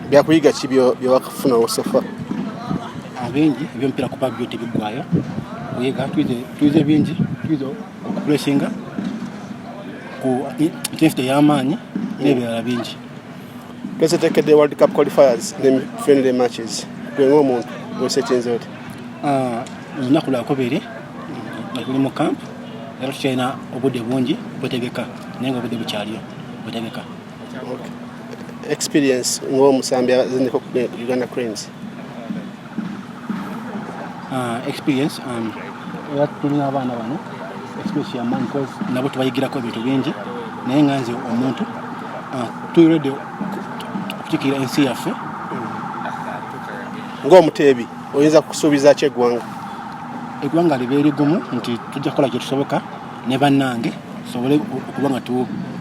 byakuyiga ki byewakafuna sofa? Bingi eby'omupiira kuba byo tebigwayo kuyiga twize bingi twize okupuresinga ku intensity y'amaanyi n'ebirala bingi. Tweteekedde World Cup qualifiers ne friendly matches gwe ng'omuntu osetinze oti? Olunaku lwakubiri nga tuli mu camp era tukyalina obudde bungi bwetegeka naye nga obudde bukyaliyo bwetegeka. Experience ng'omusambi azanyeko ku Uganda Cranes? Experience era tulina abaana bano experience y'amaanyi because nabo tubayigirako ebintu bingi naye nga nze omuntu tuli ready okutikira ensi yaffe. Ng'omuteebi oyinza kusuubiza ki eggwanga liba erigumu nti tujja kukola kye tusoboka ne bannange tusobole okuba nga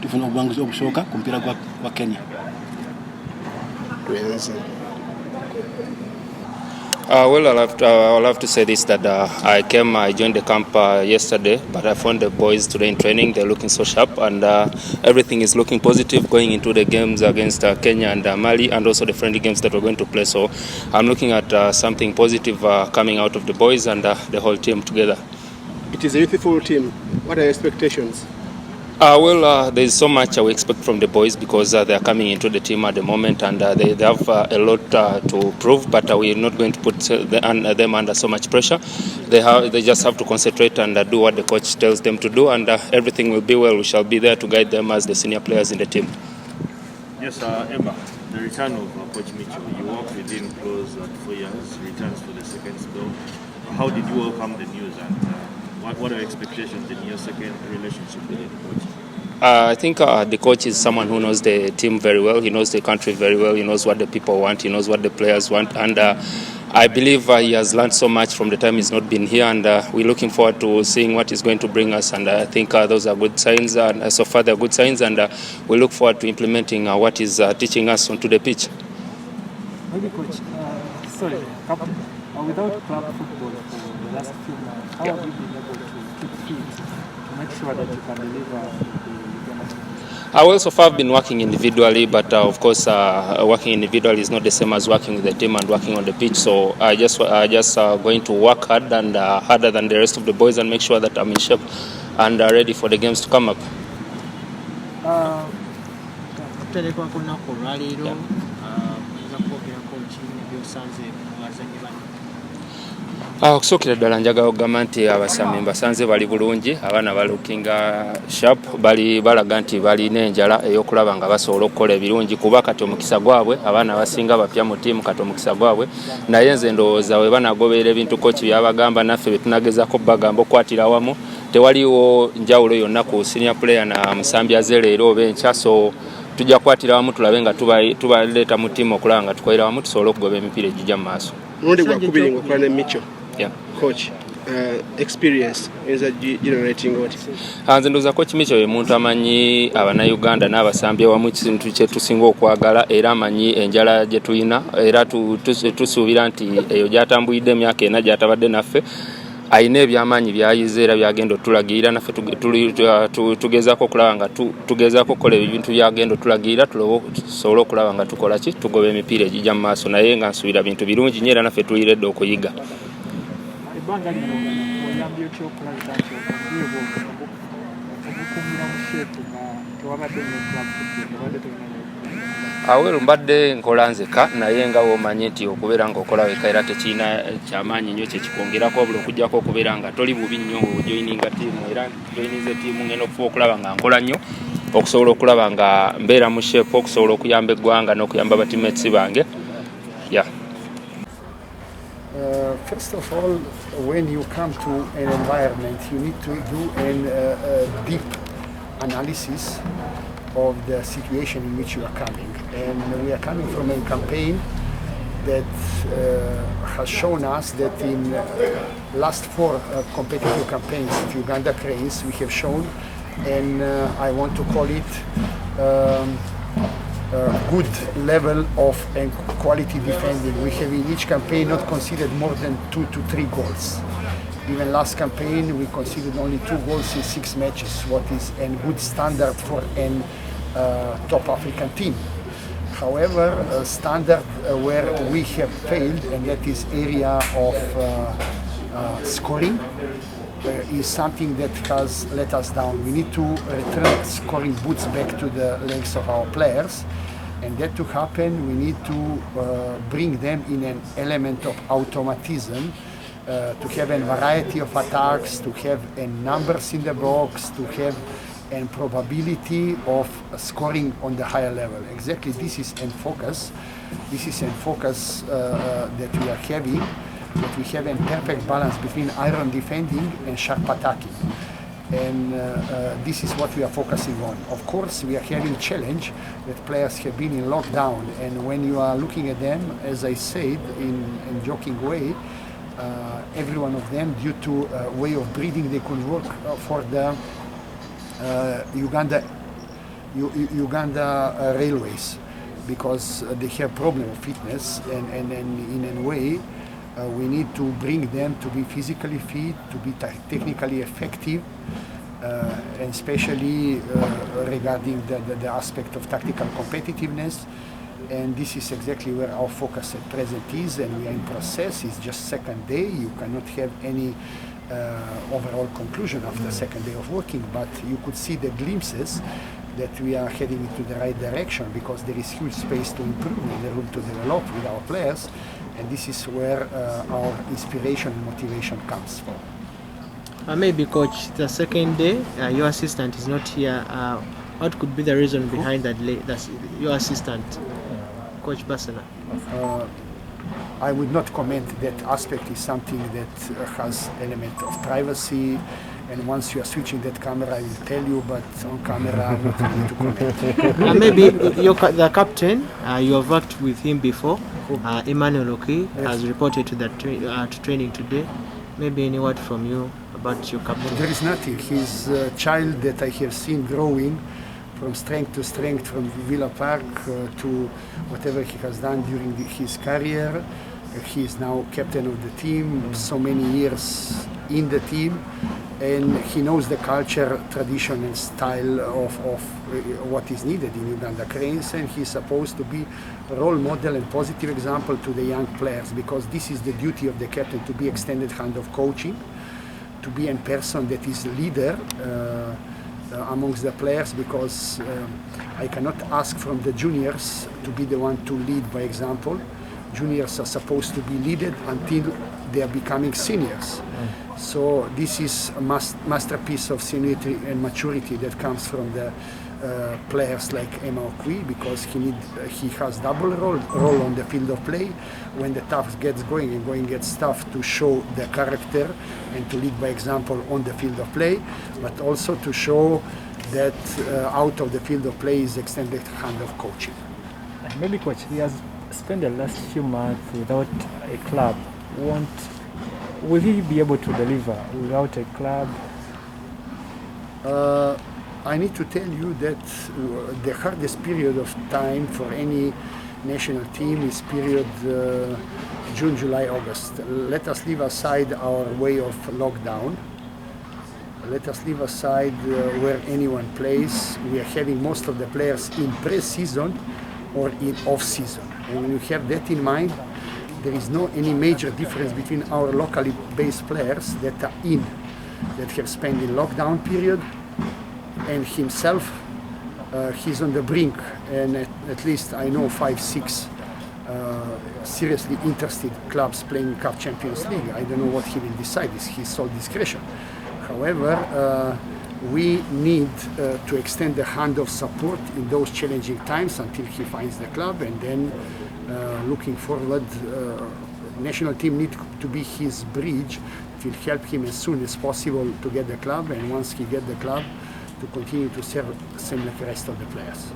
tufuna obuwanguzi obusooka ku mupiira gwa Kenya. Well, I'll have to say this, that I joined the camp yesterday, but I found the boys today in training. They're looking so sharp, and everything is looking positive going into the games against Kenya and Mali, and also the friendly games that we're going to play. So I'm looking at something positive coming out of the boys and the whole team together. It is a youthful team. What are your expectations? Well, there's so much we expect from the boys because they are coming into the team at the moment, and they have a lot to prove, but we're not going to put them under so much pressure. They just have to concentrate and do what the coach tells them to do, and everything will be well. We shall be there to guide them as the senior players in the team. Yes, Emma, the return of Coach Micho, you worked with him close 4 years, returns for the second spell. How did you welcome the news, and what are your expectations in your second relationship with the coach? I think the coach is someone who knows the team very well. He knows the country very well. He knows what the people want. He knows what the players want. And I believe he has learned so much from the time he's not been here. And we're looking forward to seeing what he's going to bring us. And I think those are good signs. And so far, they're good signs. And we look forward to implementing what he's teaching us onto the pitch. Maybe, Coach, without club football for the last few months, how have you been able to keep fit to make sure that you can deliver? Well, so far I've been working individually, but of course working individually is not the same as working with the team and working on the pitch. So I just going to work hard and harder than the rest of the boys and make sure that I'm in shape and ready for the games to come up. Okusookera ddala njagala okugamba nti abasambi mbasanze bali bulungi, abaana balukinga sharp, bali balaga nti balina enjala ey'okulaba nga basobola okukola ebirungi kuba kati omukisa gwabwe abaana basinga bapya mu ttiimu kati omukisa gwabwe naye nze ndowooza we banagoberera ebintu kochi byabagamba naffe bye tunagezaako bagamba okukwatira awamu tewaliwo njawulo yonna ku senior player na musambi aze leero oba enkya, so tujja kukwatira awamu tulabe nga tubaleeta mu ttiimu okulaba nga tukolera wamu tusobole okugoba emipiira egijja mu maaso. Mulundi gwakubiri ng'okola ne Micho. Yeah. Coach, experience is generating what? Nze ndowooza Coach Micho ye muntu amanyi Abannayuganda n'abasambi awamu ekintu kye tusinga okwagala era amanyi enjala gye tulina era tusuubira nti eyo gy'atambulidde emyaka ena gy'atabadde naffe ayina ebyamaanyi by'ayize era byagenda otulagirira naffe tugezaako okulaba nga tugezaako okukola ebintu byagenda otulagirira tusobole okulaba nga tukola ki tugoba emipiira egijja mu maaso naye nga nsuubira bintu birungi nnyo era naffe tuliredde okuyiga. Awelu mbadde nkola nzeka naye nga womanyi nti okubeera ng'okola weka era tekiina kyamaanyi nnyo kye kikwongerako wabula okuggyako okubeera nga toli bubi nnyo ojoyininga ttiimu era joyininze ttiimu ngenda okufuba okulaba nga nkola nnyo okusobola okulaba nga mbeera mu sheepu okusobola okuyamba eggwanga n'okuyamba batimates bange. Yeah. First of all, when you come to an environment, you need to do a deep analysis of the situation in which you are coming. And we are coming from a campaign that has shown us that in last 4 competitive campaigns with Uganda Cranes, we have shown, and I want to call it good level of and quality defending. We have in each campaign not conceded more than 2 to 3 goals. Even last campaign we conceded only 2 goals in 6 matches, what is a good standard for a top African team. However, a standard where we have failed, and that is area of scoring, is something that has let us down. We need to return scoring boots back to the legs of our players, and that to happen, we need to bring them in an element of automatism, to have a variety of attacks, to have numbers in the box, to have a probability of scoring on the higher level. Exactly, this is in focus. This is in focus that we are having. That we have a perfect balance between iron defending and sharp attacking. And this is what we are focusing on. Of course, we are having challenge that players have been in lockdown, and when you are looking at them, as I said, in a joking way, every one of them, due to way of breathing, they could work for the Uganda railways, because they have problem of fitness, and in a way, we need to bring them to be physically fit, to be technically effective, and especially regarding the aspect of tactical competitiveness. And this is exactly where our focus at present is, and we are in process. It's just second day. You cannot have any overall conclusion after second day of working, but you could see the glimpses that we are heading into the right direction, because there is huge space to improve and the room to develop with our players. And this is where our inspiration and motivation comes from. Maybe, coach, the second day, your assistant is not here. What could be the reason behind that? That's your assistant, Coach Basana. I would not comment. That aspect is something that has element of privacy. And once you are switching that camera, I will tell you, but on camera, I'm not going to comment. Maybe the captain, you have worked with him before. Emmanuel Okwi has reported to to training today. Maybe any word from you about your captain? There is nothing. He's a child that I have seen growing from strength to strength, from Villa Park to whatever he has done during his career. He is now captain of the team, so many years in the team, and he knows the culture, tradition and style of what is needed in Uganda Cranes, and he's supposed to be a role model and positive example to the young players, because this is the duty of the captain, to be extended hand of coaching, to be a person that is leader amongst the players, because I cannot ask from the juniors to be the one to lead by example. Juniors are supposed to be led until they are becoming seniors. So this is a masterpiece of seniority and maturity that comes from the players like Okwi, because he has double role on the field of play when the tough gets going, and going gets tough, to show the character and to lead by example on the field of play, but also to show that out of the field of play is extended hand of coaching. Maybe, coach, he has spent the last few months without a club. Will he be able to deliver without a club? I need to tell you that the hardest period of time for any national team is period June, July, August. Let us leave aside our way of lockdown. Let us leave aside where anyone plays. We are having most of the players in pre-season or in off-season. And when you have that in mind, there is no any major difference between our locally based players that are that have spent in lockdown period, and himself. He's on the brink, and at least I know 5-6 seriously interested clubs playing Cup Champions League. I don't know what he will decide. It's his sole discretion. However, we need to extend the hand of support in those challenging times until he finds the club, and then looking forward, national team need to be his bridge. It will help him as soon as possible to get the club, and once he gets the club, to continue to serve same like the rest of the players.